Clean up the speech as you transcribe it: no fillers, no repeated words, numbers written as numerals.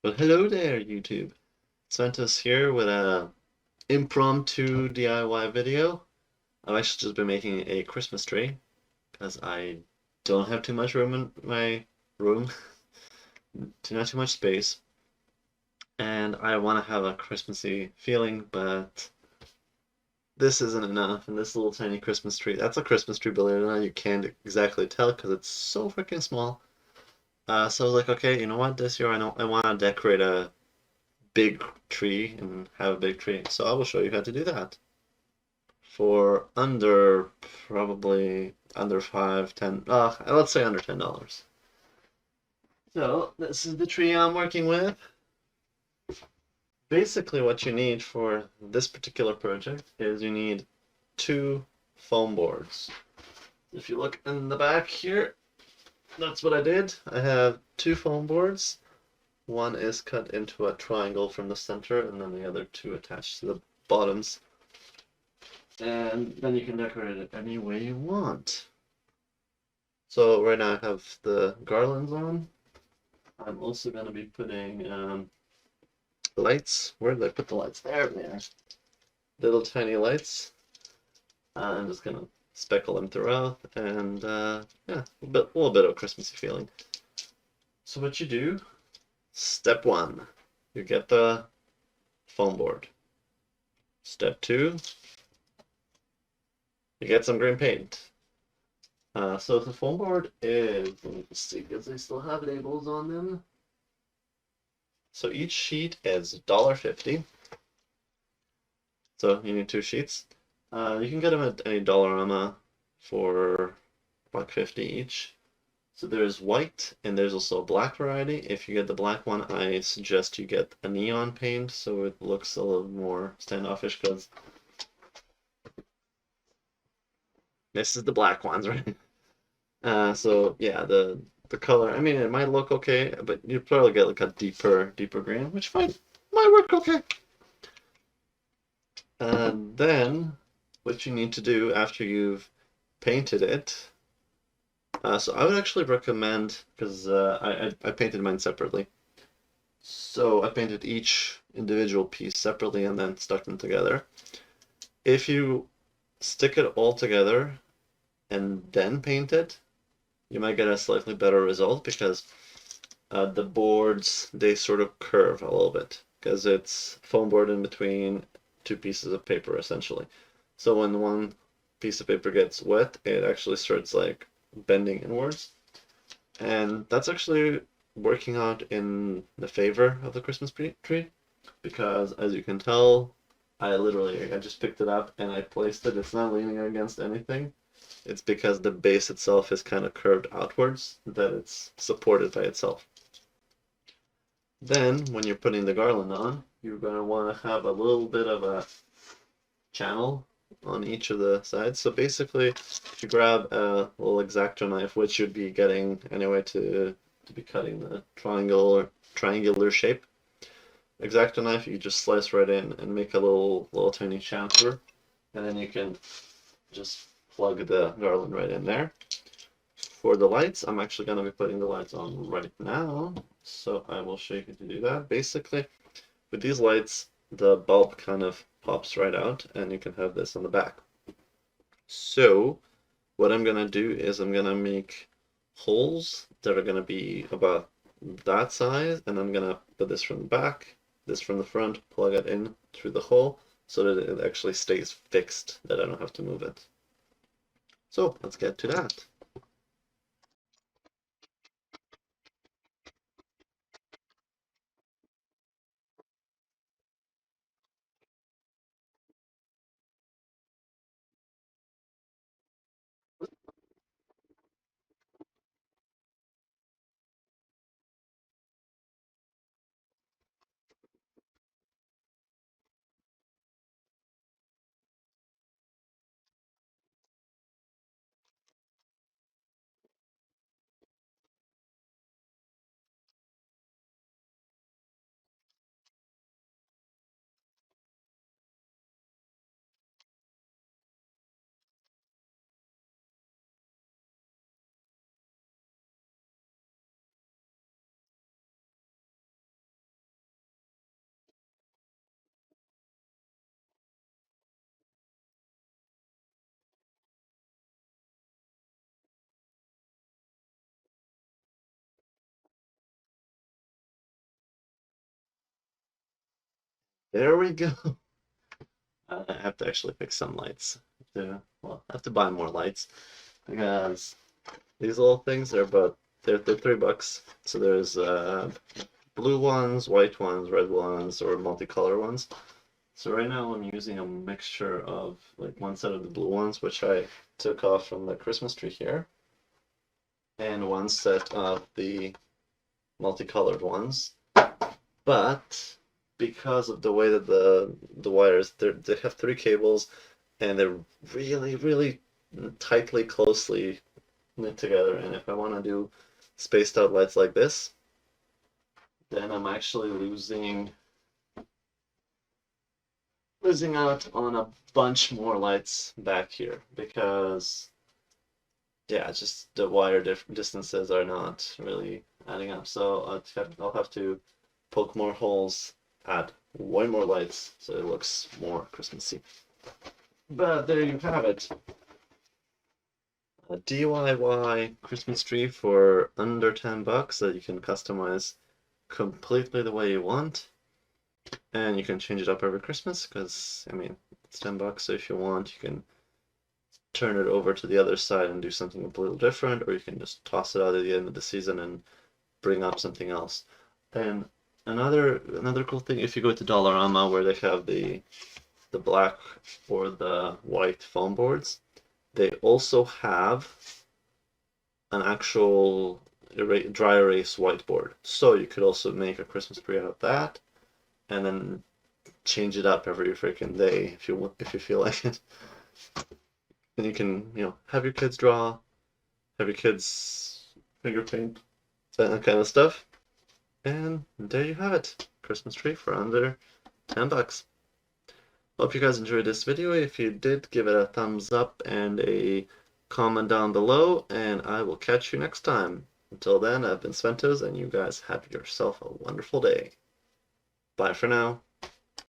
Well, hello there, YouTube. Sventus here with a impromptu DIY video. I've actually just been making a Christmas tree because I don't have too much room in my room, not too much space, and I want to have a Christmassy feeling, but this isn't enough. And this little tiny Christmas tree, that's a Christmas tree, believe it or not, you can't exactly tell because it's so freaking small. So I was like, okay, you know what? This year I want to decorate a big tree and have a big tree. So I will show you how to do that for under probably under five, ten, let's say under $10. So this is the tree I'm working with. Basically what you need for this particular project is you need two foam boards. If you look in the back here, that's what I did. I have two foam boards. One is cut into a triangle from the center and then the other two attached to the bottoms. And then you can decorate it any way you want. So right now I have the garlands on. I'm also going to be putting lights. Where did I put the lights? There they are. Little tiny lights. I'm just going to speckle them throughout and yeah, a little bit of a Christmassy feeling. So what you do, step one, you get the foam board. Step two, you get some green paint. So the foam board is, let me just see, because they still have labels on them. So each sheet is $1.50. So you need two sheets. You can get them at any Dollarama for $1.50 each. So there's white and there's also a black variety. If you get the black one, I suggest you get a neon paint so it looks a little more standoffish because this is the black ones, right? So yeah, the color. I mean, it might look okay, but you'd probably get like a deeper green, which might work okay. And then what you need to do after you've painted it. So I would actually recommend, because I painted mine separately. So I painted each individual piece separately and then stuck them together. If you stick it all together and then paint it, you might get a slightly better result because the boards, they sort of curve a little bit because it's foam board in between two pieces of paper essentially. So when one piece of paper gets wet, it actually starts like bending inwards. And that's actually working out in the favor of the Christmas tree because as you can tell, I just picked it up and I placed it. It's not leaning against anything. It's because the base itself is kind of curved outwards that it's supported by itself. Then, when you're putting the garland on, you're going to want to have a little bit of a channel on each of the sides. So basically, if you grab a little X-Acto knife, which you'd be getting anyway to be cutting the triangular shape, X-Acto knife, you just slice right in and make a little tiny chamfer, and then you can just plug the garland right in there. For the lights, I'm actually going to be putting the lights on right now, so I will show you how to do that. Basically, with these lights, the bulb kind of pops right out, and you can have this on the back. So, what I'm going to do is I'm going to make holes that are going to be about that size, and I'm going to put this from the back, this from the front, plug it in through the hole, so that it actually stays fixed, that I don't have to move it. So, let's get to that. There we go. I have to actually fix some lights. Well, I have to buy more lights because these little things are about they're $3. So there's blue ones, white ones, red ones, or multicolor ones. So right now I'm using a mixture of like one set of the blue ones, which I took off from the Christmas tree here, and one set of the multicolored ones. But because of the way that the wires they have three cables and they're really tightly closely knit together, and if I want to do spaced out lights like this, then I'm actually losing out on a bunch more lights back here because yeah, just the wire distances are not really adding up. So I'll have to poke more holes, add way more lights so it looks more Christmassy. But there you have it. A DIY Christmas tree for under $10 that you can customize completely the way you want. And you can change it up every Christmas because, I mean, it's $10, so if you want, you can turn it over to the other side and do something a little different, or you can just toss it out at the end of the season and bring up something else. And another cool thing, if you go to Dollarama where they have the black or the white foam boards, they also have an actual dry erase whiteboard. So you could also make a Christmas tree out of that, and then change it up every freaking day if you feel like it. And you can have your kids draw, have your kids finger paint, that kind of stuff. And there you have it, Christmas tree for under $10. Hope you guys enjoyed this video. If you did, give it a thumbs up and a comment down below, and I will catch you next time. Until then, I've been Sventos, and you guys have yourself a wonderful day. Bye for now.